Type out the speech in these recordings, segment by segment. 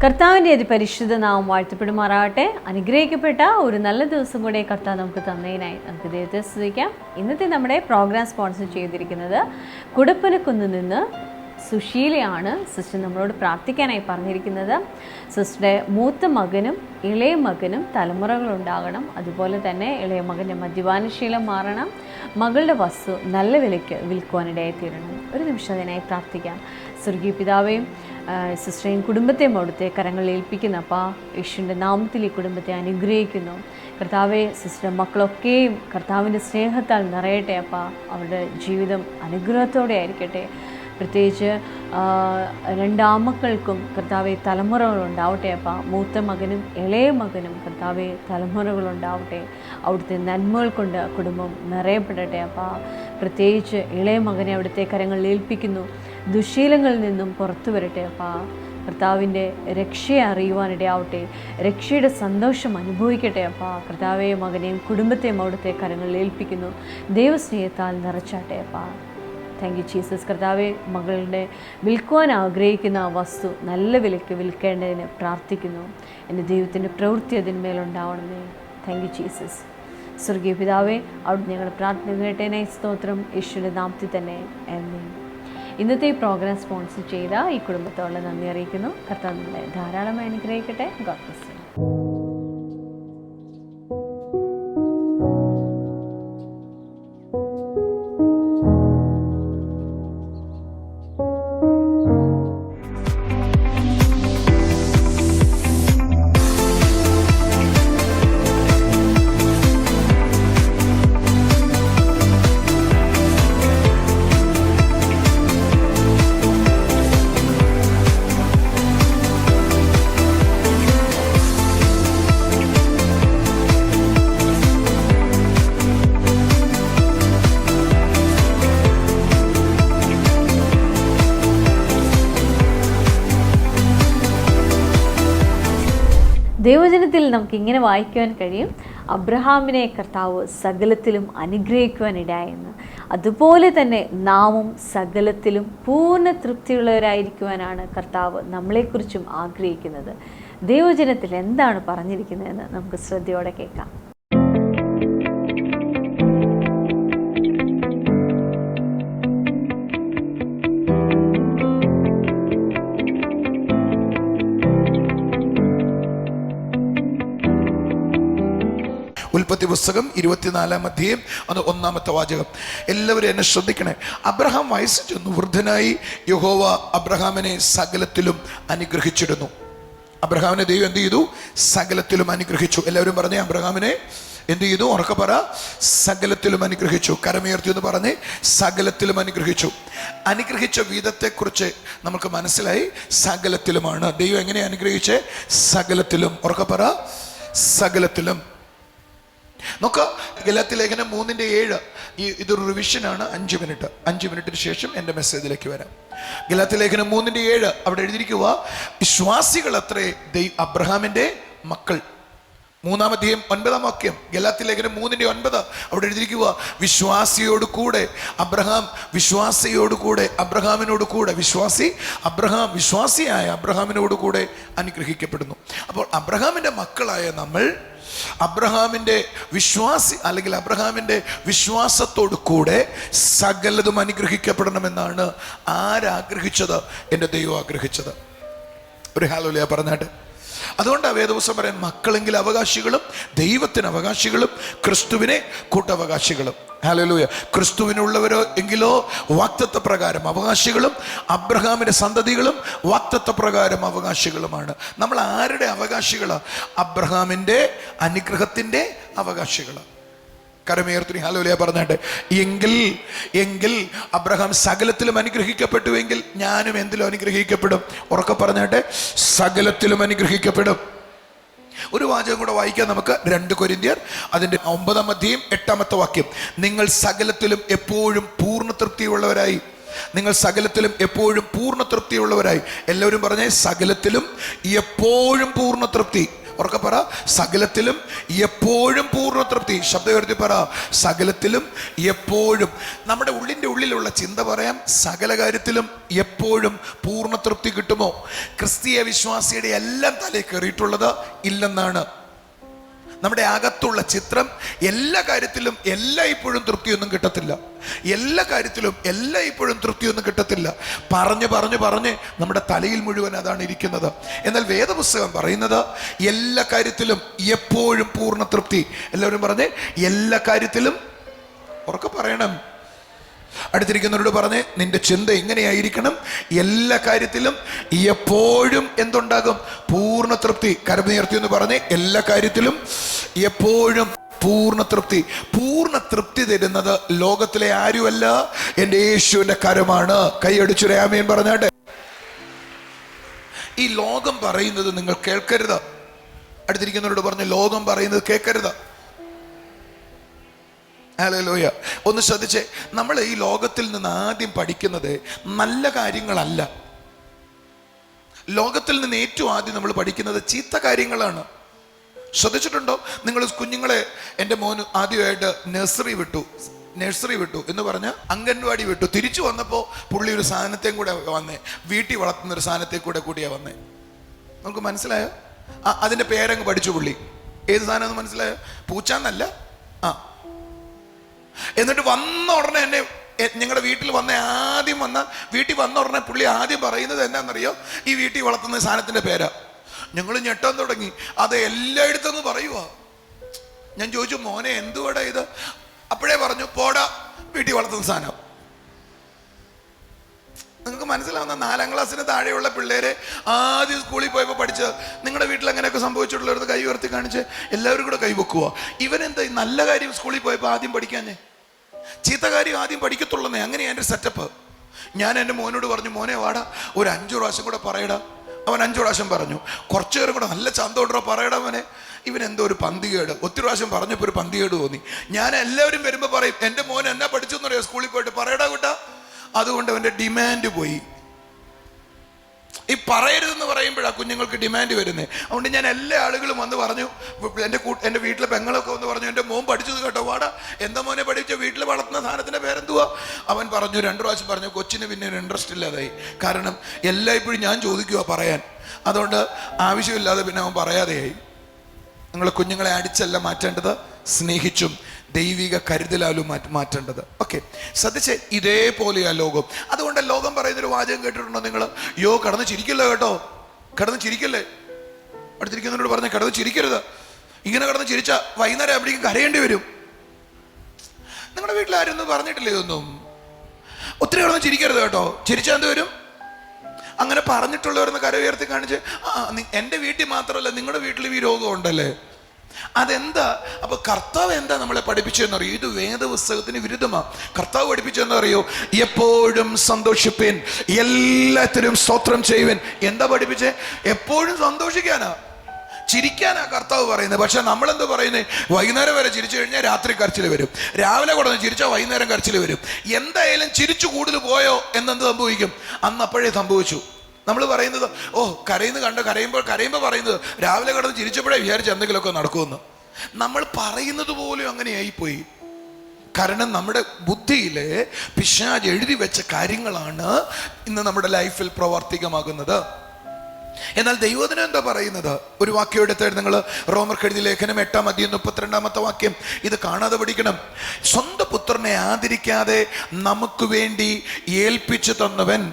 കർത്താവിൻ്റെ അതിപരിശുദ്ധ നാമം വാഴ്ത്തപ്പെടുമാറാകട്ടെ. അനുഗ്രഹിക്കപ്പെട്ട ഒരു നല്ല ദിവസം കൂടെ കർത്താവ് നമുക്ക് തന്നതിനായി നമുക്ക് ദൈവത്തെ സ്തുതിക്കാം. ഇന്നത്തെ നമ്മുടെ പ്രോഗ്രാം സ്പോൺസർ ചെയ്തിരിക്കുന്നത് കുടപ്പനക്കുന്ന് നിന്ന് സുശീലയാണ്. സിസ്റ്റർ നമ്മളോട് പ്രാർത്ഥിക്കാനായി പറഞ്ഞിരിക്കുന്നത്. സിസ്റ്ററുടെ മൂത്ത മകനും ഇളയ മകനും തലമുറകളുണ്ടാകണം, അതുപോലെ തന്നെ ഇളയ മകൻ്റെ മദ്യപാനശീലം മാറണം, മകളുടെ വസ്തു നല്ല വിലയ്ക്ക് വിൽക്കുവാനിടയായി തീരണം. ഒരു നിമിഷം അതിനായി പ്രാർത്ഥിക്കാം. സ്വർഗീയ പിതാവേയും സിസ്റ്ററേയും കുടുംബത്തെയും അവിടുത്തെ കരങ്ങളിൽ ഏൽപ്പിക്കുന്ന അപ്പോൾ യേശുവിൻ്റെ നാമത്തിൽ ഈ കുടുംബത്തെ അനുഗ്രഹിക്കുന്നു. കർത്താവെ, സിസ്റ്റർ മക്കളൊക്കെയും കർത്താവിൻ്റെ സ്നേഹത്താൽ നിറയട്ടെ. അപ്പോൾ അവരുടെ ജീവിതം അനുഗ്രഹത്തോടെ ആയിരിക്കട്ടെ. പ്രത്യേകിച്ച് രണ്ടാമക്കൾക്കും കർത്താവെ തലമുറകളുണ്ടാവട്ടെ. അപ്പം മൂത്ത മകനും ഇളയ മകനും കർത്താവെ തലമുറകളുണ്ടാവട്ടെ. അവിടുത്തെ നന്മകൾ കൊണ്ട് കുടുംബം നിറയപ്പെടട്ടെ. അപ്പം പ്രത്യേകിച്ച് ഇളയ മകനെ അവിടുത്തെ കരങ്ങളിൽ ഏൽപ്പിക്കുന്നു. ദുശീലങ്ങളിൽ നിന്നും പുറത്തു വരട്ടെ. അപ്പം കർത്താവിൻ്റെ രക്ഷയെ അറിയുവാനിടയാവട്ടെ, രക്ഷയുടെ സന്തോഷം അനുഭവിക്കട്ടെ. അപ്പം കർത്താവെ, മകനെയും കുടുംബത്തെയും അവിടുത്തെ കരങ്ങളിൽ ഏൽപ്പിക്കുന്നു. ദൈവസ്നേഹത്താൽ നിറച്ചാട്ടെ. അപ്പം താങ്ക് യു ജീസസ്. കർത്താവെ, മകളുടെ വിൽക്കുവാൻ ആഗ്രഹിക്കുന്ന ആ വസ്തു നല്ല വിലയ്ക്ക് വിൽക്കേണ്ടതിന് പ്രാർത്ഥിക്കുന്നു. എൻ്റെ ദൈവത്തിൻ്റെ പ്രവൃത്തി അതിന്മേലുണ്ടാവണമേ. Thank you Jesus. സ്വർഗീയ പിതാവേ, അവിടെ ഞങ്ങളുടെ പ്രാർത്ഥന കേട്ടതിനായി സ്തോത്രം. യേശുവിൻ്റെ നാമത്തിൽ തന്നെ ആമേൻ. ഇന്നത്തെ ഈ പ്രോഗ്രാം സ്പോൺസർ ചെയ്ത ഈ കുടുംബത്തോടുള്ള നന്ദി അറിയിക്കുന്നു. കർത്താവ് നമ്മളെ ധാരാളമായി അനുഗ്രഹിക്കട്ടെ. God bless you. ദൈവജനത്തിൽ നമുക്കിങ്ങനെ വായിക്കുവാൻ കഴിയും, അബ്രഹാമിനെ കർത്താവ് സകലത്തിലും അനുഗ്രഹിക്കുവാനിടയായെന്ന്. അതുപോലെ തന്നെ നാമും സകലത്തിലും പൂർണ്ണ തൃപ്തിയുള്ളവരായിരിക്കുവാനാണ് കർത്താവ് നമ്മളെക്കുറിച്ചും ആഗ്രഹിക്കുന്നത്. ദൈവജനത്തിൽ എന്താണ് പറഞ്ഞിരിക്കുന്നതെന്ന് നമുക്ക് ശ്രദ്ധയോടെ കേൾക്കാം. ഉൽപ്പത്തി പുസ്തകം 24-ാം അധ്യായം 1-ാമത്തെ വാചകം. എല്ലാവരും എന്നെ ശ്രദ്ധിക്കണേ. അബ്രഹാം വയസ്സ് ചെന്നു വൃദ്ധനായി. യഹോവ അബ്രഹാമിനെ സകലത്തിലും അനുഗ്രഹിച്ചിരുന്നു. അബ്രഹാമിനെ ദൈവം എന്ത് ചെയ്തു? സകലത്തിലും അനുഗ്രഹിച്ചു. എല്ലാവരും പറഞ്ഞേ, അബ്രഹാമിനെ എന്ത് ചെയ്തു? ഉറക്കെ പറ. സകലത്തിലും അനുഗ്രഹിച്ചു. കരമുയർത്തി എന്ന് പറഞ്ഞേ, സകലത്തിലും അനുഗ്രഹിച്ചു. അനുഗ്രഹിച്ച വിധത്തെക്കുറിച്ച് നമുക്ക് മനസ്സിലായി. സകലത്തിലുമാണ്. ദൈവം എങ്ങനെ അനുഗ്രഹിച്ചേ? സകലത്തിലും. ഉറക്കെ പറ. സകലത്തിലും. നോക്കാം, ഗലാത്യ ലേഖനം 3:7. ഇതൊരു റിവിഷനാണ്. 5 മിനിറ്റിന് ശേഷം എൻ്റെ മെസ്സേജിലേക്ക് വരാം. ഗലാത്യ ലേഖനം 3:7 അവിടെ എഴുതിയിരിക്കുക, വിശ്വാസികൾ അത്രേ അബ്രഹാമിൻ്റെ മക്കൾ. 3-ാം അധ്യായം 9-ാം വാക്യം. ഗലാത്യ ലേഖനം 3:9 അവിടെ എഴുതിയിരിക്കുക, വിശ്വാസിയോട് കൂടെ അബ്രഹാം, വിശ്വാസിയോട് കൂടെ അബ്രഹാമിനോട് കൂടെ, വിശ്വാസിയായ അബ്രഹാമിനോട് കൂടെ അനുഗ്രഹിക്കപ്പെടുന്നു. അപ്പോൾ അബ്രഹാമിൻ്റെ മക്കളായ നമ്മൾ അബ്രഹാമിൻ്റെ വിശ്വാസി അല്ലെങ്കിൽ അബ്രഹാമിൻ്റെ വിശ്വാസത്തോടു കൂടെ സകലതും അനുഗ്രഹിക്കപ്പെടണമെന്നാണ് ആരാഗ്രഹിച്ചത്? എൻ്റെ ദൈവം ആഗ്രഹിച്ചത്. ഒരു ഹല്ലേലൂയ പറഞ്ഞാട്ട്. അതുകൊണ്ടാണ് വേദപുസ്തകം പറയാൻ, മക്കളെങ്കിൽ അവകാശികളും ദൈവത്തിന് അവകാശികളും ക്രിസ്തുവിനെ കൂട്ടവകാശികളും. ഹല്ലേലൂയ. ക്രിസ്തുവിനുള്ളവരോ എങ്കിലോ വാഗ്ദത്ത പ്രകാരം അവകാശികളും, അബ്രഹാമിൻ്റെ സന്തതികളും വാഗ്ദത്ത പ്രകാരം അവകാശികളുമാണ്. നമ്മൾ ആരുടെ അവകാശികളാണ്? അബ്രഹാമിൻ്റെ അനുഗ്രഹത്തിൻ്റെ അവകാശികളാണ്. കരമുയർത്തി ഹല്ലേലൂയ പറഞ്ഞാട്ടെ. എങ്കിൽ അബ്രഹാം സകലത്തിലും അനുഗ്രഹിക്കപ്പെട്ടുവെങ്കിൽ ഞാനും എന്തിലും അനുഗ്രഹിക്കപ്പെടും? ഉറക്കെ പറഞ്ഞാട്ടെ, സകലത്തിലും അനുഗ്രഹിക്കപ്പെടും. ഒരു വാചകം കൂടെ വായിക്കാം നമുക്ക്. 2 കൊരിന്ത്യർ അതിൻ്റെ 9-ാം അധ്യായം 8-ാമത്തെ വാക്യം. നിങ്ങൾ സകലത്തിലും എപ്പോഴും പൂർണ്ണ തൃപ്തിയുള്ളവരായി. നിങ്ങൾ സകലത്തിലും എപ്പോഴും പൂർണ്ണ തൃപ്തിയുള്ളവരായി. എല്ലാവരും പറഞ്ഞേ, സകലത്തിലും എപ്പോഴും പൂർണ്ണ തൃപ്തി. ഉറക്കെ പറ, സകലത്തിലും എപ്പോഴും പൂർണ്ണ തൃപ്തി. ശബ്ദം ഉയർത്തി പറ, സകലത്തിലും എപ്പോഴും. നമ്മുടെ ഉള്ളിൻ്റെ ഉള്ളിലുള്ള ചിന്ത പറയാം, സകല കാര്യത്തിലും എപ്പോഴും പൂർണ്ണ തൃപ്തി കിട്ടുമോ? ക്രിസ്തീയ വിശ്വാസിയുടെ എല്ലാം തലയിൽ കയറിയിട്ടുള്ളത് ഇല്ലെന്നാണ് നമ്മുടെ അകത്തുള്ള ചിത്രം. എല്ലാ കാര്യത്തിലും ഇപ്പോഴും തൃപ്തിയൊന്നും കിട്ടത്തില്ല. എല്ലാ കാര്യത്തിലും ഇപ്പോഴും തൃപ്തിയൊന്നും കിട്ടത്തില്ല. പറഞ്ഞ് നമ്മുടെ തലയിൽ മുഴുവൻ അതാണ് ഇരിക്കുന്നത്. എന്നാൽ വേദപുസ്തകം പറയുന്നത് എല്ലാ കാര്യത്തിലും എപ്പോഴും പൂർണ്ണ തൃപ്തി. എല്ലാവരും പറഞ്ഞേ, എല്ലാ കാര്യത്തിലും. ഉറക്കെ പറയണം. അടുത്തിരിക്കുന്നവരോട് പറഞ്ഞേ, നിന്റെ ചിന്ത എങ്ങനെയായിരിക്കണം? എല്ലാ കാര്യത്തിലും എപ്പോഴും എന്തുണ്ടാകും? പൂർണ്ണ തൃപ്തി. കരമുയർത്തി എന്ന് പറഞ്ഞേ, എല്ലാ കാര്യത്തിലും എപ്പോഴും പൂർണ്ണ തൃപ്തി. പൂർണ്ണ തൃപ്തി തരുന്നത് ലോകത്തിലെ ആരുമല്ല, എൻ്റെ യേശുവിൻ്റെ കരമാണ്. കൈയടിച്ചു ആമേൻ പറഞ്ഞാട്ടെ. ഈ ലോകം പറയുന്നത് നിങ്ങൾ കേൾക്കരുത്. അടുത്തിരിക്കുന്നവരോട് പറഞ്ഞ്, ലോകം പറയുന്നത് കേൾക്കരുത്. ഹല്ലേലൂയ. ഒന്ന് ശ്രദ്ധിച്ചേ, നമ്മൾ ഈ ലോകത്തിൽ നിന്ന് ആദ്യം പഠിക്കുന്നത് നല്ല കാര്യങ്ങളല്ല. ലോകത്തിൽ നിന്ന് ഏറ്റവും ആദ്യം നമ്മൾ പഠിക്കുന്നത് ചീത്ത കാര്യങ്ങളാണ്. ശ്രദ്ധിച്ചിട്ടുണ്ടോ നിങ്ങൾ? കുഞ്ഞുങ്ങളെ, എൻ്റെ മോന് ആദ്യമായിട്ട് നഴ്സറി വിട്ടു എന്ന് പറഞ്ഞ അംഗൻവാടി വിട്ടു. തിരിച്ചു വന്നപ്പോൾ പുള്ളി ഒരു സാധനത്തെയും കൂടെ വന്നേ, വീട്ടിൽ വളർത്തുന്ന ഒരു സാധനത്തെ കൂടിയാ വന്നേ. നമുക്ക് മനസ്സിലായോ? അതിൻ്റെ പേരങ്ങ് പഠിച്ചു പുള്ളി. ഏത് സാധനം എന്ന് മനസ്സിലായോ? പൂച്ചാന്നല്ല. എന്നിട്ട് വന്ന ഉടനെ എന്നെ ഞങ്ങളുടെ വീട്ടിൽ വീട്ടിൽ വന്ന ഉടനെ പുള്ളി ആദ്യം പറയുന്നത് എന്നാന്നറിയോ? ഈ വീട്ടിൽ വളർത്തുന്ന സാധനത്തിന്റെ പേരാ. ഞങ്ങൾ ഞെട്ടാൻ തുടങ്ങി. അത് എല്ലായിടത്തും പറയുവാ. ഞാൻ ചോദിച്ചു, മോനെ എന്തുവാടാ ഇത്? അപ്പോഴേ പറഞ്ഞു, പോടാ, വീട്ടിൽ വളർത്തുന്ന സാധനം. നിങ്ങൾക്ക് മനസ്സിലാവുന്ന 4ാം ക്ലാസ്സിന് താഴെയുള്ള പിള്ളേരെ ആദ്യം സ്കൂളിൽ പോയപ്പോൾ പഠിച്ചത്. നിങ്ങളുടെ വീട്ടിൽ അങ്ങനെയൊക്കെ സംഭവിച്ചിട്ടുള്ളവർക്ക് കൈ ഉയർത്തി കാണിച്ച് എല്ലാവരും കൂടെ കൈവെക്കുക. ഇവനെന്താ നല്ല കാര്യം സ്കൂളിൽ പോയപ്പോൾ ആദ്യം പഠിക്കാഞ്ഞേ? ചീത്ത കാര്യം ആദ്യം പഠിക്കത്തുള്ളന്നേ. അങ്ങനെയാ എൻ്റെ സെറ്റപ്പ്. ഞാൻ എൻ്റെ മോനോട് പറഞ്ഞു, മോനെ വാടാ, ഒരു 5 പ്രാവശ്യം കൂടെ പറയടാ. അവൻ 5 പ്രാവശ്യം പറഞ്ഞു. കുറച്ചു നേരം കൂടെ നല്ല ചന്തോടോ പറയടാ മോനെ. ഇവനെന്തോ ഒരു പന്തികേട്. ഒത്തിരി പ്രാവശ്യം പറഞ്ഞപ്പോൾ ഒരു പന്തികേട് തോന്നി. ഞാൻ എല്ലാവരും വരുമ്പോൾ പറയും, എൻ്റെ മോൻ എന്നാ പഠിച്ചു എന്ന് പറയാം സ്കൂളിൽ പോയിട്ട്, പറയടാ കൂട്ടാ. അതുകൊണ്ട് അവൻ്റെ ഡിമാൻഡ് പോയി. ഈ പറയരുതെന്ന് പറയുമ്പോഴാണ് കുഞ്ഞുങ്ങൾക്ക് ഡിമാൻഡ് വരുന്നത്. അതുകൊണ്ട് ഞാൻ എല്ലാ ആളുകളും വന്ന് പറഞ്ഞു, എൻ്റെ വീട്ടിലെ പെങ്ങളൊക്കെ വന്ന് പറഞ്ഞു, എൻ്റെ മോൻ പഠിച്ചത് കേട്ടോ, വാടാ, എന്താ മോനെ പഠിച്ച? വീട്ടിൽ വളർത്തുന്ന സാധനത്തിൻ്റെ പേരെന്തുവാ? അവൻ പറഞ്ഞു, 2 പ്രാവശ്യം പറഞ്ഞു. കൊച്ചിന് പിന്നെ ഒരു ഇൻട്രസ്റ്റ് ഇല്ലാതായി. കാരണം ഇപ്പോഴും ഞാൻ ചോദിക്കുക പറയാൻ. അതുകൊണ്ട് ആവശ്യമില്ലാതെ പിന്നെ അവൻ പറയാതെയായി. നിങ്ങൾ കുഞ്ഞുങ്ങളെ അടിച്ചല്ല മാറ്റേണ്ടത്, സ്നേഹിച്ചും ദൈവിക കരുതലാലും മാറ്റേണ്ടത്. ഓക്കെ, ശ്രദ്ധിച്ചേ, ഇതേപോലെയാ ലോകം. അതുകൊണ്ട് ലോകം പറയുന്നൊരു വാചകം കേട്ടിട്ടുണ്ടോ നിങ്ങൾ? കടന്ന് ചിരിക്കല്ലോ കേട്ടോ, കടന്ന് ചിരിക്കല്ലേ. അടുത്തിരിക്കുന്നവരോട് പറഞ്ഞ, കടന്ന് ചിരിക്കരുത്. ഇങ്ങനെ കടന്ന് ചിരിച്ച വൈകുന്നേരം എവിടേക്കും കരയേണ്ടി വരും. നിങ്ങളുടെ വീട്ടിൽ ആരും ഒന്നും പറഞ്ഞിട്ടില്ലേ ഇതൊന്നും? ഒത്തിരി കടന്ന് ചിരിക്കരുത് കേട്ടോ. ചിരിച്ചാൽ എന്ത് വരും? അങ്ങനെ പറഞ്ഞിട്ടുള്ളവരെന്ന് കര ഉയർത്തി കാണിച്ച്, എൻ്റെ വീട്ടിൽ മാത്രമല്ല നിങ്ങളുടെ വീട്ടിലും ഈ രോഗം ഉണ്ടല്ലേ. അതെന്താ? അപ്പൊ കർത്താവ് എന്താ നമ്മളെ പഠിപ്പിച്ചെന്നറിയോ? ഇത് വേദപുസ്തകത്തിന് വിരുദ്ധമാണ്. കർത്താവ് പഠിപ്പിച്ചെന്നറിയോ? എപ്പോഴും സന്തോഷിപ്പേൻ, എല്ലാത്തിനും സ്തോത്രം ചെയ്യുവൻ. എന്താ പഠിപ്പിച്ചേ? എപ്പോഴും സന്തോഷിക്കാനാ, ചിരിക്കാനാ കർത്താവ് പറയുന്നത്. പക്ഷെ നമ്മളെന്താ പറയുന്നത്? വൈകുന്നേരം വരെ ചിരിച്ചു കഴിഞ്ഞാൽ രാത്രി കരച്ചിൽ വരും, രാവിലെ കൂടെ ചിരിച്ചാൽ വൈകുന്നേരം കരച്ചിൽ വരും. എന്തായാലും ചിരിച്ചു കൂടുതൽ പോയോ എന്നെന്ത് സംഭവിക്കും? അന്ന് അപ്പോഴേ സംഭവിച്ചു. നമ്മൾ പറയുന്നത്, കരയുമ്പോൾ പറയുന്നത് രാവിലെ കിടന്ന് ചിരിച്ചപ്പോഴേ വിചാരിച്ച് എന്തെങ്കിലുമൊക്കെ നടക്കുമെന്ന്. നമ്മൾ പറയുന്നത് പോലും അങ്ങനെയായിപ്പോയി. കാരണം നമ്മുടെ ബുദ്ധിയിലെ പിശാച് എഴുതി വെച്ച കാര്യങ്ങളാണ് ഇന്ന് നമ്മുടെ ലൈഫിൽ പ്രാവർത്തികമാകുന്നത്. എന്നാൽ ദൈവവചനം എന്താ പറയുന്നത്? ഒരു വാക്യം എടുത്തായിരുന്നു നിങ്ങൾ, റോമർക്ക് എഴുതിയ ലേഖനം 8-ാം അധ്യായം 32-ാമത്തെ വാക്യം. ഇത് കാണാതെ പഠിക്കണം. സ്വന്തം പുത്രനെ ആദരിക്കാതെ നമുക്ക് വേണ്ടി ഏൽപ്പിച്ചു തന്നവൻ,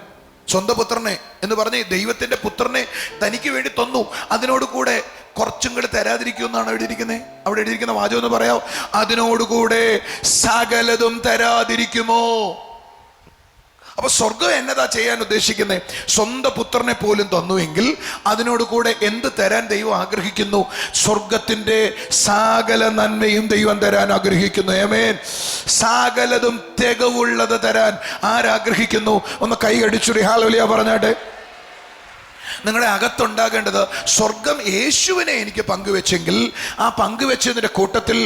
സ്വന്തം പുത്രനെ എന്ന് പറഞ്ഞ് ദൈവത്തിന്റെ പുത്രനെ തനിക്ക് വേണ്ടി തന്നു, അതിനോടുകൂടെ കുറച്ചും കൂടെ തരാതിരിക്കുമെന്നാണ് എഴുതിയിരിക്കുന്നത്. അവിടെ എഴുതിയിരിക്കുന്ന വാചകം എന്ന് പറയാമോ? അതിനോടുകൂടെ സകലതും തരാതിരിക്കുമോ? അപ്പൊ സ്വർഗം എന്നതാ ചെയ്യാൻ ഉദ്ദേശിക്കുന്നത്? സ്വന്തം പുത്രനെ പോലും തന്നുവെങ്കിൽ അതിനോട് കൂടെ എന്ത് തരാൻ ദൈവം ആഗ്രഹിക്കുന്നു? സ്വർഗത്തിന്റെ സകല നന്മയും ദൈവം തരാൻ ആഗ്രഹിക്കുന്നു. ആമേൻ. സകലതും തികവുള്ളത് തരാൻ ആരാഗ്രഹിക്കുന്നു? ഒന്ന് കൈ അടിച്ചു ഹല്ലേലൂയ പറഞ്ഞാട്ടെ. നിങ്ങളുടെ അകത്തുണ്ടാകേണ്ടത് സ്വർഗം യേശുവിനെ എനിക്ക് പങ്കുവെച്ചെങ്കിൽ ആ പങ്കുവെച്ചതിൻ്റെ കൂട്ടത്തിൽ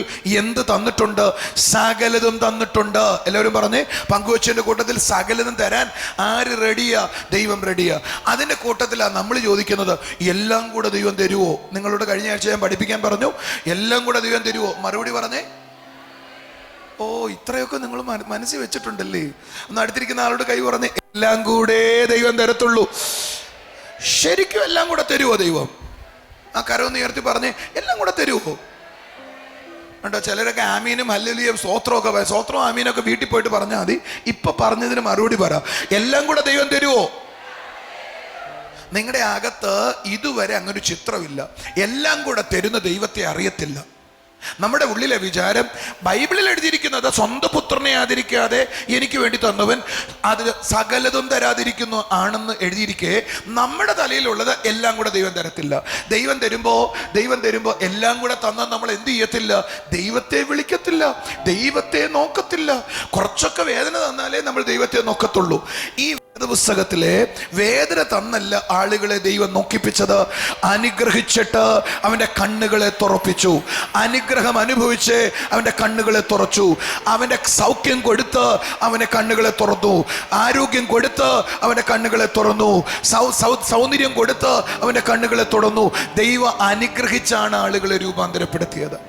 എന്ത് തന്നിട്ടുണ്ട്? സകലതും തന്നിട്ടുണ്ട്. എല്ലാവരും പറഞ്ഞേ, പങ്കുവെച്ചതിൻ്റെ കൂട്ടത്തിൽ സകലതും തരാൻ ആര് റെഡിയാ? ദൈവം റെഡിയാ. അതിൻ്റെ കൂട്ടത്തിലാണ് നമ്മൾ ചോദിക്കുന്നത്, എല്ലാം കൂടെ ദൈവം തരുമോ? നിങ്ങളോട് കഴിഞ്ഞ ആഴ്ച ഞാൻ പഠിപ്പിക്കാൻ പറഞ്ഞു, എല്ലാം കൂടെ ദൈവം തരുമോ? മറുപടി പറഞ്ഞേ. ഓ, ഇത്രയൊക്കെ നിങ്ങൾ മനസ്സിൽ വെച്ചിട്ടുണ്ടല്ലേ? ഒന്ന് അടുത്തിരിക്കുന്ന ആളോട് കൈ പറഞ്ഞ്, എല്ലാം കൂടെ ദൈവം തരത്തുള്ളൂ. ശരിക്കും എല്ലാം കൂടെ തരുമോ ദൈവം? ആ കരമൊന്ന് ഉയർത്തി പറഞ്ഞ്, എല്ലാം കൂടെ തരുമോ? കണ്ടോ, ചിലരൊക്കെ ആമീനും ഹല്ലേലൂയയും സ്തോത്രമൊക്കെ, സ്തോത്രം ആമീനൊക്കെ വീട്ടിൽ പോയിട്ട് പറഞ്ഞാൽ മതി. ഇപ്പൊ പറഞ്ഞതിന് മറുപടി പറ, എല്ലാം കൂടെ ദൈവം തരുമോ? നിങ്ങളുടെ അകത്ത് ഇതുവരെ അങ്ങനൊരു ചിത്രമില്ല. എല്ലാം കൂടെ തരുന്ന ദൈവത്തെ അറിയത്തില്ല. നമ്മുടെ ഉള്ളിലെ വിചാരം, ബൈബിളിൽ എഴുതിയിരിക്കുന്നത് സ്വന്തം പുത്രനെ ആദരിക്കാതെ എനിക്ക് വേണ്ടി തന്നവൻ അത് സകലതും തരാതിരിക്കുന്നു ആണെന്ന് എഴുതിയിരിക്കെ, നമ്മുടെ തലയിലുള്ളത് എല്ലാം കൂടെ ദൈവം തരത്തില്ല. ദൈവം തരുമ്പോൾ എല്ലാം കൂടെ തന്നാൽ നമ്മൾ എന്ത് ചെയ്യത്തില്ല? ദൈവത്തെ വിളിക്കത്തില്ല, ദൈവത്തെ നോക്കത്തില്ല. കുറച്ചൊക്കെ വേദന തന്നാലേ നമ്മൾ ദൈവത്തെ നോക്കത്തുള്ളൂ. ഈ പുസ്തകത്തിലെ വേദന തന്നല്ല ആളുകളെ ദൈവം നോക്കിപ്പിച്ചത്, അനുഗ്രഹിച്ചിട്ട് അവന്റെ കണ്ണുകളെ തുറപ്പിച്ചു. അനുഗ്രഹം അനുഭവിച്ച് അവന്റെ കണ്ണുകളെ തുറച്ചു. അവന്റെ സൗഖ്യം കൊടുത്ത് അവന്റെ കണ്ണുകളെ തുറന്നു. ആരോഗ്യം കൊടുത്ത് അവന്റെ കണ്ണുകളെ തുറന്നു. സൗന്ദര്യം കൊടുത്ത് അവന്റെ കണ്ണുകളെ തുറന്നു. ദൈവം അനുഗ്രഹിച്ചാണ് ആളുകളെ രൂപാന്തരപ്പെടുത്തിയത്.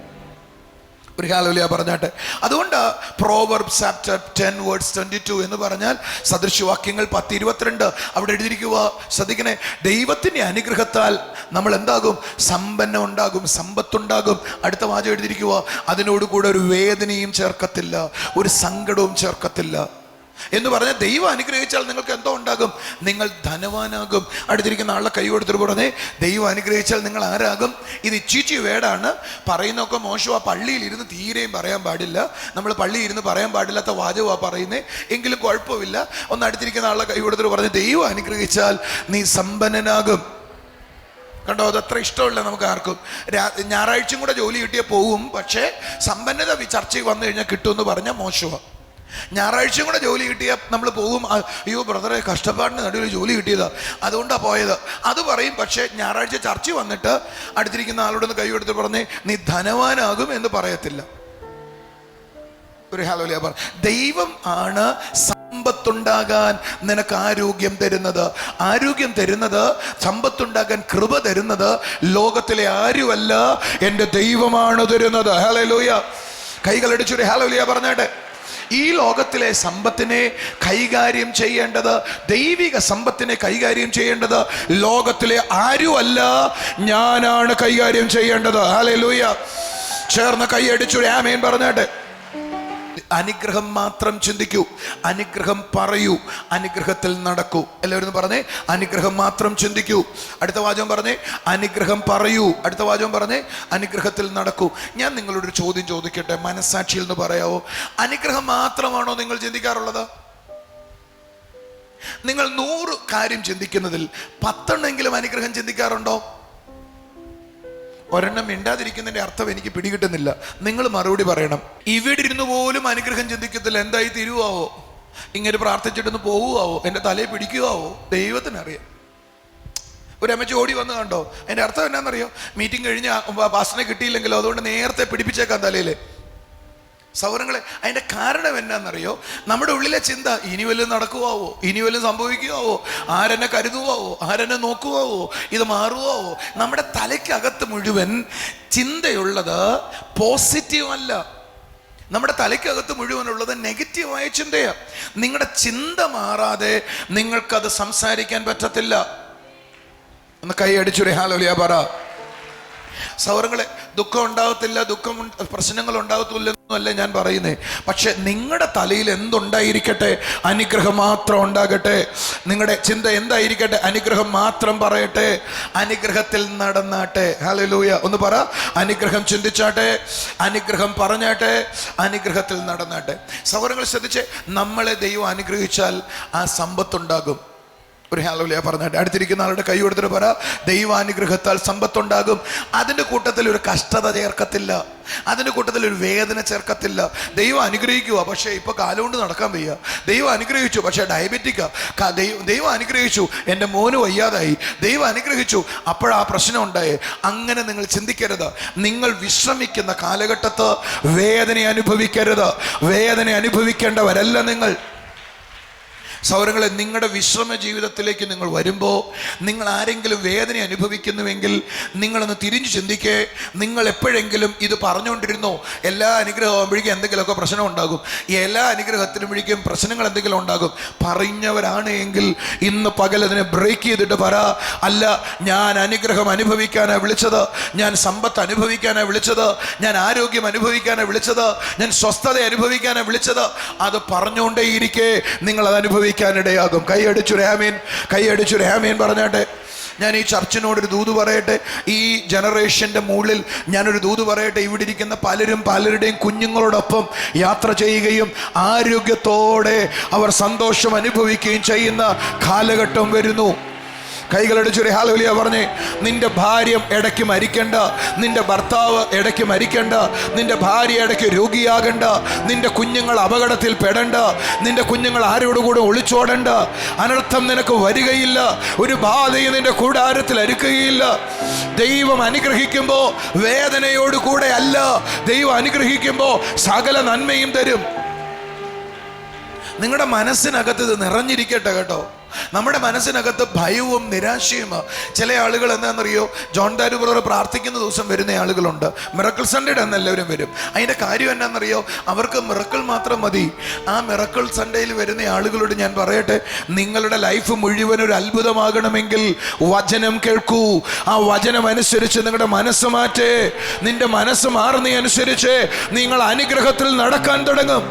ഒരു ഹല്ലേലൂയ പറഞ്ഞാട്ടെ. അതുകൊണ്ട് പ്രോവർബ്സ് ചാപ്റ്റർ 10 വേഴ്സ് 22 എന്ന് പറഞ്ഞാൽ സദൃശവാക്യങ്ങൾ 10:22 അവിടെ എഴുതിയിരിക്കുക. ശ്രദ്ധിക്കണേ, ദൈവത്തിന്റെ അനുഗ്രഹത്താൽ നമ്മൾ എന്താകും? സമ്പന്നം ഉണ്ടാകും, സമ്പത്തുണ്ടാകും. അടുത്ത വാചകം എഴുതിയിരിക്കുക, അതിനോടുകൂടെ ഒരു വേദനയും ചേർക്കത്തില്ല, ഒരു സങ്കടവും ചേർക്കത്തില്ല എന്ന് പറഞ്ഞാൽ ദൈവം അനുഗ്രഹിച്ചാൽ നിങ്ങൾക്ക് എന്തോ ഉണ്ടാകും? നിങ്ങൾ ധനവാനാകും. അടുത്തിരിക്കുന്ന ആളെ കൈ കൊടുത്തിട്ട് പറഞ്ഞേ, ദൈവം അനുഗ്രഹിച്ചാൽ നിങ്ങൾ ആരാകും? ഇത് ഇച്ചിച്ചി വേടാണ്, പറയുന്നൊക്കെ മോശം. ആ പള്ളിയിൽ ഇരുന്ന് തീരെയും പറയാൻ പാടില്ല. നമ്മൾ പള്ളിയിൽ ഇരുന്ന് പറയാൻ പാടില്ലാത്ത വാചകമാണ് പറയുന്നത്, എങ്കിലും കുഴപ്പമില്ല. ഒന്ന് അടുത്തിരിക്കുന്ന ആളെ കൈ കൊടുത്തിട്ട് പറഞ്ഞ്, ദൈവം അനുഗ്രഹിച്ചാൽ നീ സമ്പന്നനാകും. കണ്ടോ, അതത്ര ഇഷ്ടമില്ല നമുക്ക് ആർക്കും. ഞായറാഴ്ചയും കൂടെ ജോലി കിട്ടിയാൽ പോവും, പക്ഷേ സമ്പന്നത ചർച്ചയിൽ വന്നു കഴിഞ്ഞാൽ കിട്ടുമെന്ന് പറഞ്ഞാൽ മോശമാണ്. ഞായറാഴ്ചയും കൂടെ ജോലി കിട്ടിയാൽ നമ്മൾ പോകും, അയ്യോ ബ്രദറെ കഷ്ടപ്പാടിന് നടുവിൽ ജോലി കിട്ടിയതാ, അതുകൊണ്ടാണ് പോയത്, അത് പറയും. പക്ഷേ ഞായറാഴ്ച ചർച്ച വന്നിട്ട് അടുത്തിരിക്കുന്ന ആളോടൊന്ന് കൈ കൊടുത്ത് പറഞ്ഞേ, നീ ധനവാനാകും എന്ന് പറയത്തില്ല. ഒരു ഹല്ലേലൂയ പറ. ദൈവം ആണ് സമ്പത്തുണ്ടാകാൻ നിനക്ക് ആരോഗ്യം തരുന്നത്. ആരോഗ്യം തരുന്നത്, സമ്പത്തുണ്ടാകാൻ കൃപ തരുന്നത് ലോകത്തിലെ ആരുമല്ല, എൻ്റെ ദൈവമാണ് തരുന്നത്. ഹല്ലേലൂയ. കൈകളടിച്ചൊരു ഹല്ലേലൂയ പറഞ്ഞാട്ടെ. ഈ ലോകത്തിലെ സമ്പത്തിനെ കൈകാര്യം ചെയ്യേണ്ടത്, ദൈവിക സമ്പത്തിനെ കൈകാര്യം ചെയ്യേണ്ടത് ലോകത്തിലെ ആരുമല്ല, ഞാനാണ് കൈകാര്യം ചെയ്യേണ്ടത്. ഹല്ലേലൂയ. ചേർന്ന് കൈയടിച്ചൊരു ആമേൻ പറഞ്ഞാട്ടെ. അനുഗ്രഹം മാത്രം ചിന്തിക്കൂ, അനുഗ്രഹം പറയൂ, അനുഗ്രഹത്തിൽ നടക്കൂ. എല്ലാവരും പറഞ്ഞേ, അനുഗ്രഹം മാത്രം ചിന്തിക്കൂ. അടുത്ത വാചകം പറഞ്ഞേ, അനുഗ്രഹം പറയൂ. അടുത്ത വാചകം പറഞ്ഞേ, അനുഗ്രഹത്തിൽ നടക്കൂ. ഞാൻ നിങ്ങളോടൊരു ചോദ്യം ചോദിക്കട്ടെ, മനസ്സാക്ഷിയിൽ നിന്ന് പറയാവോ? അനുഗ്രഹം മാത്രമാണോ നിങ്ങൾ ചിന്തിക്കാറുള്ളത്? നിങ്ങൾ 100 കാര്യം ചിന്തിക്കുന്നതിൽ 10 അനുഗ്രഹം ചിന്തിക്കാറുണ്ടോ? ഒരെണ്ണം മിണ്ടാതിരിക്കുന്നതിന്റെ അർത്ഥം എനിക്ക് പിടികിട്ടുന്നില്ല. നിങ്ങൾ മറുപടി പറയണം. ഇവിടെ ഇരുന്ന് പോലും അനുഗ്രഹം ചിന്തിക്കത്തില്ല. എന്തായി തീരുവാവോ? ഇങ്ങനെ പ്രാർത്ഥിച്ചിട്ടൊന്ന് പോവുമാവോ? എൻ്റെ തലയെ പിടിക്കുവാവോ? ദൈവത്തിനറിയാം. ഒരു അമ്മച്ചി ഓടി വന്ന് കണ്ടോ? അതിൻ്റെ അർത്ഥം എന്നാണെന്നറിയോ? മീറ്റിംഗ് കഴിഞ്ഞ് പാസ്റ്ററിനെ കിട്ടിയില്ലെങ്കിലോ അതുകൊണ്ട് നേരത്തെ പിടിപ്പിച്ചേക്കാം തലയിൽ. സൗരങ്ങളെ, അതിൻ്റെ കാരണം എന്നാന്നറിയോ? നമ്മുടെ ഉള്ളിലെ ചിന്ത, ഇനി വല്ലതും നടക്കുവാവോ, ഇനി വല്ലതും സംഭവിക്കുവാവോ, ആരെന്നെ കരുതുവാവോ, ആരെന്നെ നോക്കുവാവോ, ഇത് മാറുവാവോ. നമ്മുടെ തലയ്ക്കകത്ത് മുഴുവൻ ചിന്തയുള്ളത് പോസിറ്റീവ് അല്ല. നമ്മുടെ തലയ്ക്കകത്ത് മുഴുവനുള്ളത് നെഗറ്റീവായ ചിന്തയാണ്. നിങ്ങളുടെ ചിന്ത മാറാതെ നിങ്ങൾക്കത് സംസാരിക്കാൻ പറ്റത്തില്ല. ഒന്ന് കൈ അടിച്ചൊരു ഹല്ലേലൂയ പറ. സൗരങ്ങളെ, ദുഃഖം ഉണ്ടാകത്തില്ല, പ്രശ്നങ്ങൾ ഉണ്ടാകത്തില്ലെന്നല്ല ഞാൻ പറയുന്നത്. പക്ഷെ നിങ്ങളുടെ തലയിൽ എന്തുണ്ടായിരിക്കട്ടെ? അനുഗ്രഹം മാത്രം ഉണ്ടാകട്ടെ. നിങ്ങളുടെ ചിന്ത എന്തായിരിക്കട്ടെ? അനുഗ്രഹം മാത്രം പറയട്ടെ. അനുഗ്രഹത്തിൽ നടന്നാട്ടെ. ഹല്ലേലൂയ. ഒന്ന് പറ, അനുഗ്രഹം ചിന്തിച്ചാട്ടെ, അനുഗ്രഹം പറഞ്ഞാട്ടെ, അനുഗ്രഹത്തിൽ നടന്നാട്ടെ. സൗരങ്ങൾ ശ്രദ്ധിച്ച്, നമ്മളെ ദൈവം അനുഗ്രഹിച്ചാൽ ആ സമ്പത്തുണ്ടാകും. ഒരു ഹല്ലേലൂയ പറഞ്ഞിട്ട് അടുത്തിരിക്കുന്ന ആളുടെ കൈ കൊടുത്തിട്ട് പറ, ദൈവാനുഗ്രഹത്താൽ സമ്പത്തുണ്ടാകും. അതിൻ്റെ കൂട്ടത്തിൽ ഒരു കഷ്ടത ചേർക്കത്തില്ല, അതിൻ്റെ കൂട്ടത്തിൽ ഒരു വേദന ചേർക്കത്തില്ല. ദൈവം അനുഗ്രഹിക്കുക, പക്ഷേ ഇപ്പോൾ കാലുകൊണ്ട് നടക്കാൻ വയ്യ. ദൈവം അനുഗ്രഹിച്ചു, പക്ഷേ ഡയബറ്റിക്കാ. ദൈവം അനുഗ്രഹിച്ചു, എൻ്റെ മോന് വയ്യാതായി. ദൈവം അനുഗ്രഹിച്ചു, അപ്പോഴാ പ്രശ്നം ഉണ്ടായേ. അങ്ങനെ നിങ്ങൾ ചിന്തിക്കരുത്. നിങ്ങൾ വിശ്രമിക്കുന്ന കാലഘട്ടത്ത് വേദന അനുഭവിക്കരുത്. വേദന അനുഭവിക്കേണ്ടവരല്ല നിങ്ങൾ. സൗരങ്ങളെ, നിങ്ങളുടെ വിശ്രമ ജീവിതത്തിലേക്ക് നിങ്ങൾ വരുമ്പോൾ നിങ്ങൾ ആരെങ്കിലും വേദന അനുഭവിക്കുന്നുവെങ്കിൽ നിങ്ങളൊന്ന് തിരിഞ്ഞു ചിന്തിക്കേ. നിങ്ങൾ എപ്പോഴെങ്കിലും ഇത് പറഞ്ഞുകൊണ്ടിരുന്നോ, എല്ലാ അനുഗ്രഹമാകുമ്പോഴേക്കും എന്തെങ്കിലുമൊക്കെ പ്രശ്നം ഉണ്ടാകും, എല്ലാ അനുഗ്രഹത്തിനുമ്പോഴേക്കും പ്രശ്നങ്ങൾ എന്തെങ്കിലും ഉണ്ടാകും? പറഞ്ഞവരാണ് എങ്കിൽ ഇന്ന് പകൽ അതിനെ ബ്രേക്ക് ചെയ്തിട്ട് പറ, അല്ല, ഞാൻ അനുഗ്രഹം അനുഭവിക്കാനാണ് വിളിച്ചത്, ഞാൻ സമ്പത്ത് അനുഭവിക്കാനാണ് വിളിച്ചത്, ഞാൻ ആരോഗ്യം അനുഭവിക്കാനാണ് വിളിച്ചത്, ഞാൻ സ്വസ്ഥത അനുഭവിക്കാനാണ് വിളിച്ചത്. അത് പറഞ്ഞുകൊണ്ടേയിരിക്കെ നിങ്ങൾ അത് അനുഭവിക്കാനിടയാകും. കൈയടിച്ചു രഹാമീൻ പറഞ്ഞാട്ടെ. ഞാൻ ഈ ചർച്ചിനോടൊരു ദൂത് പറയട്ടെ, ഈ ജനറേഷൻ്റെ മുകളിൽ ഞാനൊരു ദൂത് പറയട്ടെ. ഇവിടെ ഇരിക്കുന്ന പലരുടെയും കുഞ്ഞുങ്ങളോടൊപ്പം യാത്ര ചെയ്യുകയും ആരോഗ്യത്തോടെ അവർ സന്തോഷം അനുഭവിക്കുകയും ചെയ്യുന്ന കാലഘട്ടം വരുന്നു. കൈകളടിച്ചൊരു ഹല്ലേലൂയ പറഞ്ഞേ. നിന്റെ ഭാര്യ ഇടയ്ക്ക് മരിക്കണ്ട, നിന്റെ ഭർത്താവ് ഇടയ്ക്ക് മരിക്കണ്ട, നിന്റെ ഭാര്യ ഇടയ്ക്ക് രോഗിയാകണ്ട, നിന്റെ കുഞ്ഞുങ്ങൾ അപകടത്തിൽ പെടണ്ട, നിന്റെ കുഞ്ഞുങ്ങൾ ആരോടുകൂടെ ഒളിച്ചോടണ്ട. അനർത്ഥം നിനക്ക് വരികയില്ല, ഒരു ബാധയും നിന്റെ കൂടാരത്തിൽ അരുക്കുകയില്ല. ദൈവം അനുഗ്രഹിക്കുമ്പോൾ വേദനയോടുകൂടെ അല്ല, ദൈവം അനുഗ്രഹിക്കുമ്പോൾ സകല നന്മയും തരും. നിങ്ങളുടെ മനസ്സിനകത്ത് ഇത് നിറഞ്ഞിരിക്കട്ടെ കേട്ടോ. നമ്മുടെ മനസ്സിനകത്ത് ഭയവും നിരാശയും. ചില ആളുകൾ എന്താണെന്നറിയോ, ജോൺ ദാരു ബ്രദർ പ്രാർത്ഥിക്കുന്ന ദിവസം വരുന്ന ആളുകളുണ്ട്. മിറക്കിൾ സൺഡേയുടെ അന്ന് എല്ലാവരും വരും. അതിൻ്റെ കാര്യം എന്നാണെന്നറിയോ, അവർക്ക് മിറക്കിൾ മാത്രം മതി. ആ മിറക്കിൾ സൺഡേയിൽ വരുന്ന ആളുകളോട് ഞാൻ പറയട്ടെ, നിങ്ങളുടെ ലൈഫ് മുഴുവൻ ഒരു അത്ഭുതമാകണമെങ്കിൽ വചനം കേൾക്കൂ. ആ വചനം അനുസരിച്ച് നിങ്ങളുടെ മനസ്സ് മാറ്റേ. നിന്റെ മനസ്സ് മാറുന്നതനുസരിച്ച് നിങ്ങൾ അനുഗ്രഹത്തിൽ നടക്കാൻ തുടങ്ങും.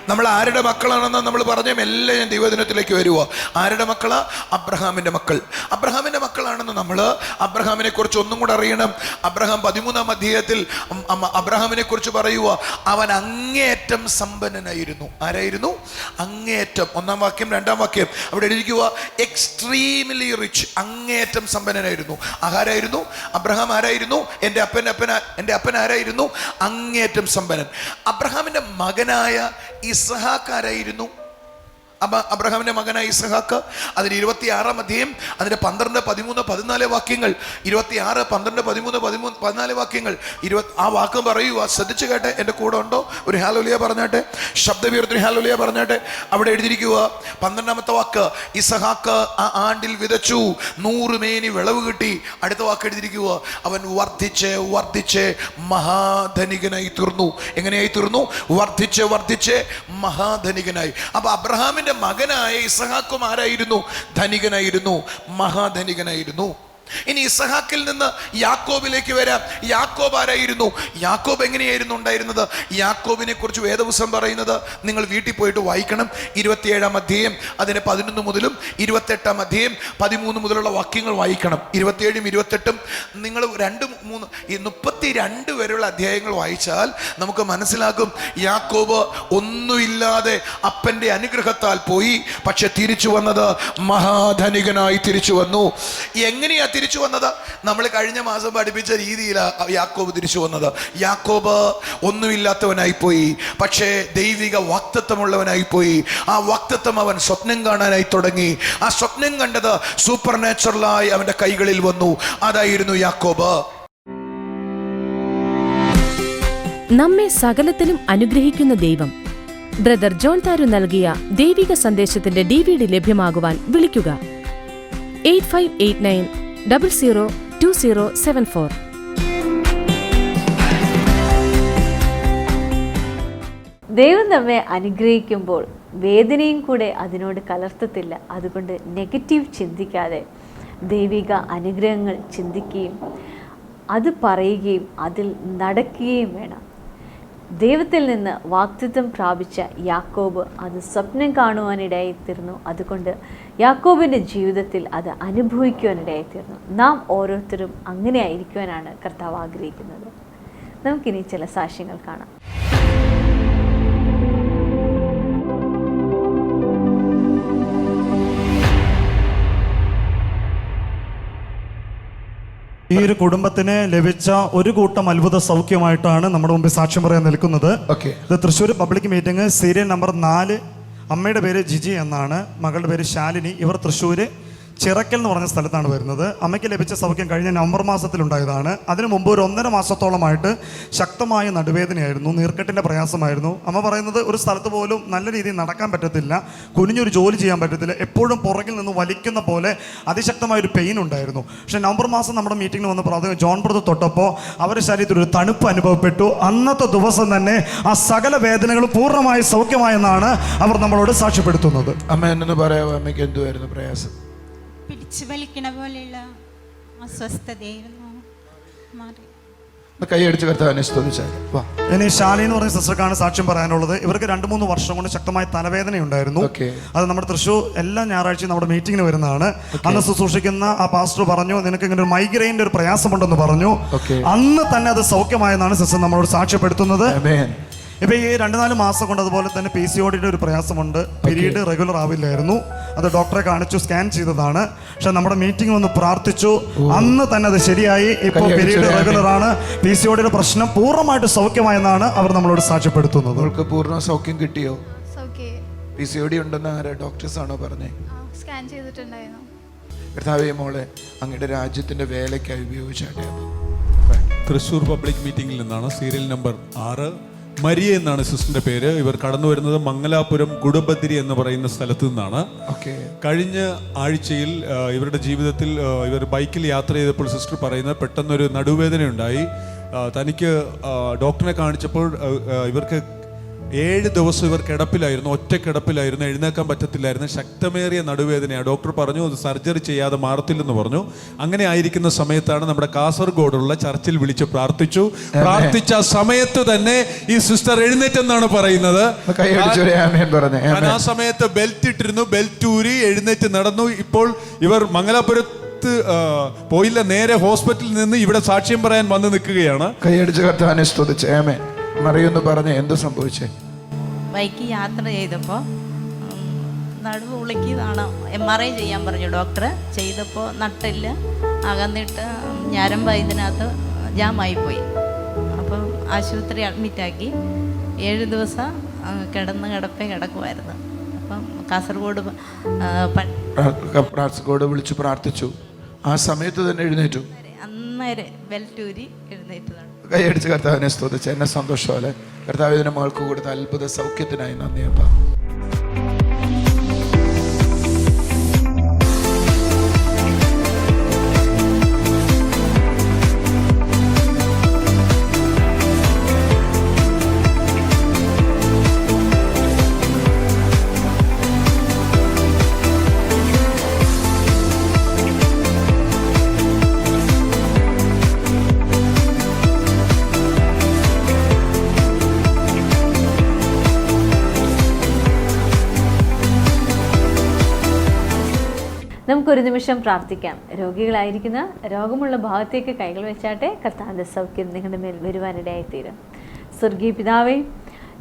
നമ്മൾ ആരുടെ മക്കളാണെന്ന് നമ്മൾ പറഞ്ഞ എല്ലാം ഞാൻ ദൈവദിനത്തിലേക്ക് വരുക. ആരുടെ മക്കളാ? അബ്രഹാമിൻ്റെ മക്കൾ. അബ്രഹാമിൻ്റെ മക്കളാണെന്ന് നമ്മൾ അബ്രഹാമിനെ കുറിച്ച് ഒന്നും കൂടെ അറിയണം. അബ്രഹാം 13-ാം അധ്യായത്തിൽ അബ്രഹാമിനെ കുറിച്ച് പറയുക, അവൻ അങ്ങേയറ്റം സമ്പന്നനായിരുന്നു. ആരായിരുന്നു? അങ്ങേയറ്റം. 1-ാം വാക്യം 2-ാം വാക്യം അവിടെ എഴുതിക്കുക, എക്സ്ട്രീംലി റിച്ച്. അങ്ങേയറ്റം സമ്പന്നനായിരുന്നു. ആരായിരുന്നു അബ്രഹാം? ആരായിരുന്നു? എൻ്റെ അപ്പൻ ആരായിരുന്നു? അങ്ങേയറ്റം സമ്പന്നൻ. അബ്രഹാമിൻ്റെ മകനായ ഇസ്ഹാക്ക് ആരായിരുന്നു? അബ്രഹാമിന്റെ മകനായ ഇസ്ഹാക്ക്. അതിന് 26-ാം അധ്യായം അതിന്റെ 12, 13, 14 വാക്യങ്ങൾ. 26, 12, 13, 14 വാക്യങ്ങൾ. ആ വാക്യം പറയുക, ശ്രദ്ധിച്ചു കേട്ടെ. എൻ്റെ കൂടെ ഉണ്ടോ? ഒരു ഹല്ലേലൂയ പറഞ്ഞാട്ടെ, ശബ്ദവീർത്തി ഹല്ലേലൂയ പറഞ്ഞാട്ടെ. അവിടെ എഴുതിയിരിക്കുക 12-ാമത്തെ വാക്ക്, ഇസ്ഹാക്ക് ആ ആണ്ടിൽ വിതച്ചു, 100 മേനി വിളവ് കിട്ടി. അടുത്ത വാക്ക് എഴുതിയിരിക്കുക, അവൻ വർദ്ധിച്ച് മഹാധനികനായി തീർന്നു. എങ്ങനെയായി തീർന്നു? വർദ്ധിച്ച് മഹാധനികനായി. അപ്പൊ അബ്രഹാമിന്റെ മകനായ ഇസ്ഹാക്കും ആരായിരുന്നു? ധനികനായിരുന്നു, മഹാധനികനായിരുന്നു. ഇനി ഇസ്ഹാക്കിൽ നിന്ന് യാക്കോബിലേക്ക് വരാം. യാക്കോബ് ആരായിരുന്നു? യാക്കോബ് എങ്ങനെയായിരുന്നു ഉണ്ടായിരുന്നത്? യാക്കോബിനെ കുറിച്ച് വേദപുസ്തകം പറയുന്നത് നിങ്ങൾ വീട്ടിൽ പോയിട്ട് വായിക്കണം. 27-ാം അധ്യായം അതിന് 11 മുതലും 28-ാം അധ്യായം 13 മുതലുള്ള വാക്യങ്ങൾ വായിക്കണം. 27ഉം 28ഉം നിങ്ങൾ 2, 3, 32 വരെയുള്ള അധ്യായങ്ങൾ വായിച്ചാൽ നമുക്ക് മനസ്സിലാകും, യാക്കോബ് ഒന്നുമില്ലാതെ അപ്പൻ്റെ അനുഗ്രഹത്താൽ പോയി, പക്ഷെ തിരിച്ചു വന്നത് മഹാധനികനായി തിരിച്ചു വന്നു. എങ്ങനെയാ തിരിച്ചു വന്നത്? നമ്മൾ കഴിഞ്ഞ മാസം പഠിപ്പിച്ച രീതിയിലാണ് യാക്കോബ് തിരിച്ചു വന്നത്. യാക്കോബ് ഒന്നുമില്ലാത്തവനായി പോയി, പക്ഷേ ദൈവിക വാഗ്ദത്തമുള്ളവനായി പോയി. ആ വാഗ്ദത്തം അവൻ സ്വപ്നം കാണാനായി തുടങ്ങി. ആ സ്വപ്നം കണ്ടത് സൂപ്പർ നാച്ചുറലായി അവന്റെ കൈകളിൽ വന്നു. അതായിരുന്നു യാക്കോബ്. നമ്മെ സകലത്തിലും അനുഗ്രഹിക്കുന്ന ദൈവം. ബ്രദർ ജോൺ താരു നൽകിയ ദൈവിക സന്ദേശത്തിന്റെ DVD ലഭ്യമാകുവാൻ വിളിക്കുക 8589002074. ദൈവം നമ്മെ അനുഗ്രഹിക്കുമ്പോൾ വേദനയും കൂടെ അതിനോട് കലർത്തത്തില്ല. അതുകൊണ്ട് നെഗറ്റീവ് ചിന്തിക്കാതെ ദൈവിക അനുഗ്രഹങ്ങൾ ചിന്തിക്കുകയും അത് പറയുകയും അതിൽ നടക്കുകയും വേണം. ദൈവത്തിൽ നിന്ന് വാഗ്ദത്തം പ്രാപിച്ച യാക്കോബ് അത് സ്വപ്നം കാണുവാനിടയായിത്തീർന്നു. അതുകൊണ്ട് യാക്കോബിൻ്റെ ജീവിതത്തിൽ അത് അനുഭവിക്കുവാനിടയായിത്തീർന്നു. നാം ഓരോരുത്തരും അങ്ങനെ ആയിരിക്കുവാനാണ് കർത്താവ് ആഗ്രഹിക്കുന്നത്. നമുക്കിനി ചില സാക്ഷ്യങ്ങൾ കാണാം. ഈ ഒരു കുടുംബത്തിന് ലഭിച്ച ഒരു കൂട്ടം അത്ഭുത സൗഖ്യമായിട്ടാണ് നമ്മുടെ മുമ്പിൽ സാക്ഷ്യം പറയാൻ നിൽക്കുന്നത്. ഇത് Thrissur public meeting, serial number 4. അമ്മയുടെ പേര് ജിജി എന്നാണ്, മകളുടെ പേര് ശാലിനി. ഇവർ തൃശ്ശൂർ ചിറക്കൽ എന്ന് പറഞ്ഞ സ്ഥലത്താണ് വരുന്നത്. അമ്മയ്ക്ക് ലഭിച്ച സൗഖ്യം കഴിഞ്ഞ നവംബർ മാസത്തിലുണ്ടായതാണ്. അതിനു മുമ്പ് ഒരു 1.5 മാസത്തോളമായിട്ട് ശക്തമായ നടുവേദനയായിരുന്നു, നീർക്കെട്ടിൻ്റെ പ്രയാസമായിരുന്നു. അമ്മ പറയുന്നത് ഒരു സ്ഥലത്ത് പോലും നല്ല രീതിയിൽ നടക്കാൻ പറ്റത്തില്ല, കുനിഞ്ഞൊരു ജോലി ചെയ്യാൻ പറ്റത്തില്ല, എപ്പോഴും പുറകിൽ നിന്ന് വലിക്കുന്ന പോലെ അതിശക്തമായൊരു പെയിൻ ഉണ്ടായിരുന്നു. പക്ഷേ നവംബർ മാസം നമ്മുടെ മീറ്റിങ്ങിൽ വന്നപ്പോൾ അത് ജോൺ ബ്രദർ തൊട്ടപ്പോൾ അവരുടെ ശരീരത്തിൽ ഒരു തണുപ്പ് അനുഭവപ്പെട്ടു. അന്നത്തെ ദിവസം തന്നെ ആ സകല വേദനകളും പൂർണ്ണമായി സൗഖ്യമായെന്നാണ് അവർ നമ്മളോട് സാക്ഷ്യപ്പെടുത്തുന്നത്. അമ്മ എന്നൊന്ന് പറയാമോ, അമ്മയ്ക്ക് എന്തുവായിരുന്നു പ്രയാസം? പിടിച്ചു വലിക്കണ പോലെയുള്ള അസ്വസ്ഥതയായിരുന്നു, മാറി. കൈയടിച്ച് കർത്താവിനെ സ്തുതിച്ചാൽ. ഇനി ശാലി എന്ന് പറഞ്ഞ സിസ്റ്റർക്കാണ് സാക്ഷ്യം പറയാനുള്ളത്. ഇവർക്ക് 2-3 വർഷം കൊണ്ട് ശക്തമായ തലവേദന ഉണ്ടായിരുന്നു. അത് നമ്മുടെ തൃശ്ശൂർ എല്ലാ ഞായറാഴ്ചയും നമ്മുടെ മീറ്റിങ്ങിന് വരുന്നതാണ്. അന്ന് ശുശ്രൂഷിക്കുന്ന ആ പാസ്റ്റർ പറഞ്ഞു, നിനക്ക് ഇങ്ങനെ ഒരു മൈഗ്രെയിൻ്റെ ഒരു പ്രയാസമുണ്ടെന്ന് പറഞ്ഞു. അന്ന് തന്നെ അത് സൗഖ്യമായെന്നാണ് സിസ്റ്റർ നമ്മളോട് സാക്ഷ്യപ്പെടുത്തുന്നത്. ഇപ്പം ഈ 2-4 മാസം കൊണ്ട് അതുപോലെ തന്നെ PCOD ഒരു പ്രയാസമുണ്ട്. പീരീഡ് റെഗുലർ ആവില്ലായിരുന്നു. അത് ഡോക്ടറെ കാണിച്ചു, സ്കാൻ ചെയ്തതാണ്. പക്ഷെ നമ്മുടെ മീറ്റിംഗ് ഒന്ന് പ്രാർത്ഥിച്ചു, അന്ന് തന്നെ അത് ശരിയായി. ഇപ്പോൾ പീരീഡ് റെഗുലർ ആണ്. PCOD പ്രശ്നം പൂർണ്ണമായിട്ട് സൗഖ്യമായെന്നാണ് അവർ നമ്മളോട് സാക്ഷ്യപ്പെടുത്തുന്നത്. അവർക്ക് പൂർണ്ണ സൗഖ്യം കിട്ടിയോ? PCOD ഉണ്ടെന്ന് ആരാ, ഡോക്ടേഴ്സ് ആണോ പറഞ്ഞേ? സ്കാൻ ചെയ്തിട്ടുണ്ടായിരുന്നു. കർത്താവേ, മോളെ അങ്ങയുടെ രാജ്യത്തിന്റെ വേലയ്ക്കായി ഉപയോഗിച്ചാട്ടെ. തൃശ്ശൂർ പബ്ലിക് മീറ്റിംഗിൽ നിന്നാണ്, സീരിയൽ നമ്പർ 6. മരിയ എന്നാണ് സിസ്റ്ററിന്റെ പേര്. ഇവർ കടന്നു വരുന്നത് മംഗലാപുരം ഗുഡബദ്രി എന്ന് പറയുന്ന സ്ഥലത്ത് നിന്നാണ്. കഴിഞ്ഞ ആഴ്ചയിൽ ഇവരുടെ ജീവിതത്തിൽ ഇവർ ബൈക്കിൽ യാത്ര ചെയ്തപ്പോൾ സിസ്റ്റർ പറയുന്നത് പെട്ടെന്നൊരു നടുവേദന ഉണ്ടായി. തനിക്ക് ഡോക്ടറെ കാണിച്ചപ്പോൾ ഇവർക്ക് 7 ദിവസം ഇവർ കിടപ്പിലായിരുന്നു, ഒറ്റ കിടപ്പിലായിരുന്നു, എഴുന്നേക്കാൻ പറ്റത്തില്ലായിരുന്നു, ശക്തമേറിയ നടുവേദനയാണ്. ഡോക്ടർ പറഞ്ഞു അത് സർജറി ചെയ്യാതെ മാറത്തില്ലെന്ന് പറഞ്ഞു. അങ്ങനെ ആയിരിക്കുന്ന സമയത്താണ് നമ്മുടെ കാസർഗോഡുള്ള ചർച്ചിൽ വിളിച്ച് പ്രാർത്ഥിച്ചു. പ്രാർത്ഥിച്ച സമയത്ത് തന്നെ ഈ സിസ്റ്റർ എഴുന്നേറ്റെന്നാണ് പറയുന്നത്. ആ സമയത്ത് ബെൽറ്റ് ഇട്ടിരുന്നു, ബെൽറ്റ് ഊരി എഴുന്നേറ്റ് നടന്നു. ഇപ്പോൾ ഇവർ മംഗലാപുരത്ത് പോയില്ല, നേരെ ഹോസ്പിറ്റലിൽ നിന്ന് ഇവിടെ സാക്ഷ്യം പറയാൻ വന്ന് നിൽക്കുകയാണ്. കൈയടിച്ച് കർത്താവിനെ സ്തുതിച്ച്. ആമേൻ. മറിയൊന്ന് പറഞ്ഞേ, എന്ത് സംഭവിച്ചേ? ബൈക്ക് യാത്ര ചെയ്തപ്പോൾ നടുവ് ഉളുക്കിയതാണ്. MRI ചെയ്യാൻ പറഞ്ഞു ഡോക്ടർ. ചെയ്തപ്പോൾ നട്ടില്ല, അകന്നിട്ട് ഞരമ്പ് ഇതിനകത്ത് ജാമായിപ്പോയി. അപ്പം ആശുപത്രി അഡ്മിറ്റാക്കി 7 ദിവസം കിടക്കുമായിരുന്നു. അപ്പം കാസർഗോഡ് വിളിച്ച് പ്രാർത്ഥിച്ചു. ആ സമയത്ത് തന്നെ എഴുന്നേറ്റു. അന്നേരം ബെൽറ്റൂരി എഴുന്നേറ്റതാണ്. കൈയടിച്ച് കർത്താവിനെ സ്തുതിച്ച്. എന്നെ സന്തോഷമല്ലേ? കർത്താവ് ഇതിന് മകൾക്ക് കൊടുത്ത അത്ഭുത സൗഖ്യത്തിനായി നന്ദിയപ്പാ. നമുക്കൊരു നിമിഷം പ്രാർത്ഥിക്കാം. രോഗികളായിരിക്കുന്ന രോഗമുള്ള ഭാഗത്തേക്ക് കൈകൾ വെച്ചാട്ടെ. കർത്താവിൻ്റെ സൗഖ്യം നിങ്ങളുടെ മേൽ വരുവാനിടയായിത്തീരും. സ്വർഗീയ പിതാവേ,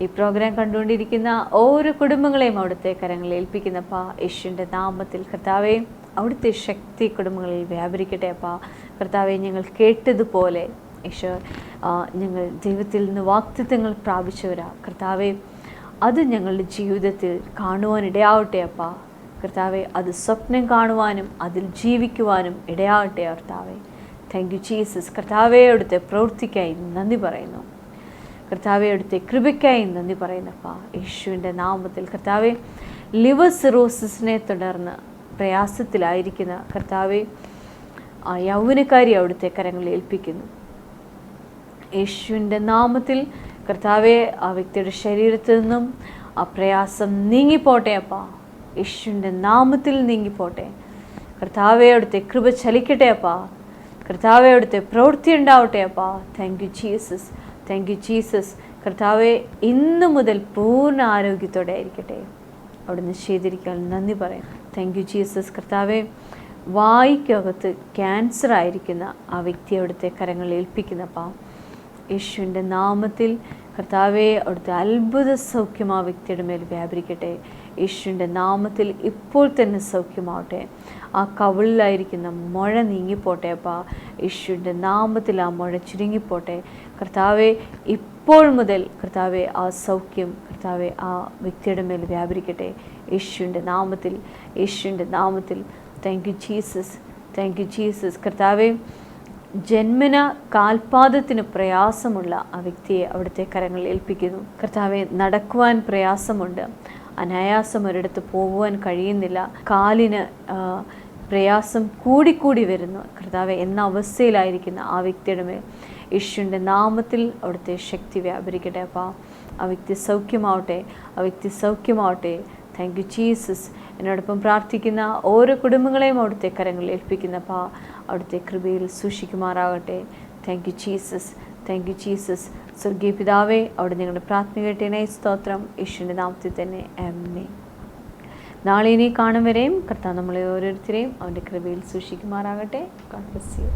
ഈ പ്രോഗ്രാം കണ്ടുകൊണ്ടിരിക്കുന്ന ഓരോ കുടുംബങ്ങളെയും അവിടുത്തെ കരങ്ങളിൽ ഏൽപ്പിക്കുന്നപ്പാ. യേശുവിൻ്റെ നാമത്തിൽ കർത്താവേ, അവിടുത്തെ ശക്തി കുടുംബങ്ങളിൽ വ്യാപരിക്കട്ടെ അപ്പാ. കർത്താവെ, ഞങ്ങൾ കേട്ടതുപോലെ യേശു, ഞങ്ങൾ ദൈവത്തിൽ നിന്ന് വാഗ്ദത്തങ്ങൾ പ്രാപിച്ചവരാ കർത്താവെ. അത് ഞങ്ങളുടെ ജീവിതത്തിൽ കാണുവാനിടയാവട്ടെ അപ്പാ. കർത്താവെ, അത് സ്വപ്നം കാണുവാനും അതിൽ ജീവിക്കുവാനും ഇടയാവട്ടെ കർത്താവെ. Thank you Jesus. കർത്താവെ, അവിടുത്തെ പ്രവൃത്തിക്കായി നന്ദി പറയുന്നു. കർത്താവെ, അവിടുത്തെ കൃപയ്ക്കായി നന്ദി പറയുന്നപ്പാ. യേശുവിൻ്റെ നാമത്തിൽ കർത്താവെ, ലിവർ സിറോസിസിനെ തുടർന്ന് പ്രയാസത്തിലായിരിക്കുന്ന കർത്താവെ, ആ യൗവനക്കാരി അവിടുത്തെ കരങ്ങളിൽ ഏൽപ്പിക്കുന്നു. യേശുവിൻ്റെ നാമത്തിൽ കർത്താവെ, ആ വ്യക്തിയുടെ ശരീരത്തിൽ നിന്നും ആ പ്രയാസം നീങ്ങിപ്പോട്ടെ അപ്പാ. യേശുവിൻ്റെ നാമത്തിൽ നീങ്ങിപ്പോട്ടെ കർത്താവെ. അവിടുത്തെ കൃപ ചലിക്കട്ടെ അപ്പാ. കർത്താവെ, അവിടുത്തെ പ്രവൃത്തി ഉണ്ടാവട്ടെ അപ്പാ. Thank you Jesus. Thank you Jesus. കർത്താവെ, ഇന്നു മുതൽ പൂർണ്ണ ആരോഗ്യത്തോടെ ആയിരിക്കട്ടെ. അവിടുന്ന് ചെയ്തിരിക്കാൻ നന്ദി പറയാം. Thank you Jesus. കർത്താവെ, വായിക്കകത്ത് ക്യാൻസർ ആയിരിക്കുന്ന ആ വ്യക്തി അവിടുത്തെ കരങ്ങളിൽ ഏൽപ്പിക്കുന്നപ്പാ. യേശുവിൻ്റെ നാമത്തിൽ കർത്താവെ, അവിടുത്തെ അത്ഭുത സൗഖ്യം ആ വ്യക്തിയുടെ മേൽ വ്യാപരിക്കട്ടെ. യേശുവിൻ്റെ നാമത്തിൽ ഇപ്പോൾ തന്നെ സൗഖ്യമാവട്ടെ. ആ കവിളിലായിരിക്കുന്ന മുഴ നീങ്ങിപ്പോട്ടെ അപ്പാ. യേശുവിൻ്റെ നാമത്തിൽ ആ മുഴ ചുരുങ്ങിപ്പോട്ടെ കർത്താവെ. ഇപ്പോൾ മുതൽ കർത്താവെ ആ സൗഖ്യം കർത്താവെ ആ വ്യക്തിയുടെ മേൽ വ്യാപരിക്കട്ടെ യേശുവിൻ്റെ നാമത്തിൽ, യേശുവിൻ്റെ നാമത്തിൽ. Thank you Jesus, thank you Jesus. കർത്താവെ, ജന്മന കാൽപാദത്തിന് പ്രയാസമുള്ള ആ വ്യക്തിയെ അവിടുത്തെ കരങ്ങളിൽ ഏൽപ്പിക്കുന്നു. കർത്താവെ, നടക്കുവാൻ പ്രയാസമുണ്ട്, അനായാസം ഒരിടത്ത് പോകുവാൻ കഴിയുന്നില്ല, കാലിന് പ്രയാസം കൂടിക്കൂടി വരുന്നു കർത്താവെ എന്ന അവസ്ഥയിലായിരിക്കുന്ന ആ വ്യക്തിയുടെ മേൽ യേശുവിൻ്റെ നാമത്തിൽ അവിടുത്തെ ശക്തി വ്യാപരിക്കട്ടെ അപ്പാ. ആ വ്യക്തി സൗഖ്യമാവട്ടെ, ആ വ്യക്തി സൗഖ്യമാവട്ടെ. Thank you Jesus. എന്നോടൊപ്പം പ്രാർത്ഥിക്കുന്ന ഓരോ കുടുംബങ്ങളെയും അവിടുത്തെ കരങ്ങളിൽ ഏൽപ്പിക്കുന്നപ്പാ. അവിടുത്തെ കൃപയിൽ സൂക്ഷിക്കുമാറാകട്ടെ. Thank you Jesus, thank you Jesus. സ്വർഗീയ പിതാവേ, അവിടെ നിങ്ങളുടെ പ്രാർത്ഥന കേട്ടേനെ സ്തോത്രം. യേശുവിൻ്റെ നാമത്തിൽ തന്നെ ആമേൻ. നാളെ ഇനി കാണും വരെയും കർത്താവ് നമ്മളെ ഓരോരുത്തരെയും അവൻ്റെ കൃപയിൽ സൂക്ഷിക്കുമാറാകട്ടെ. God bless you.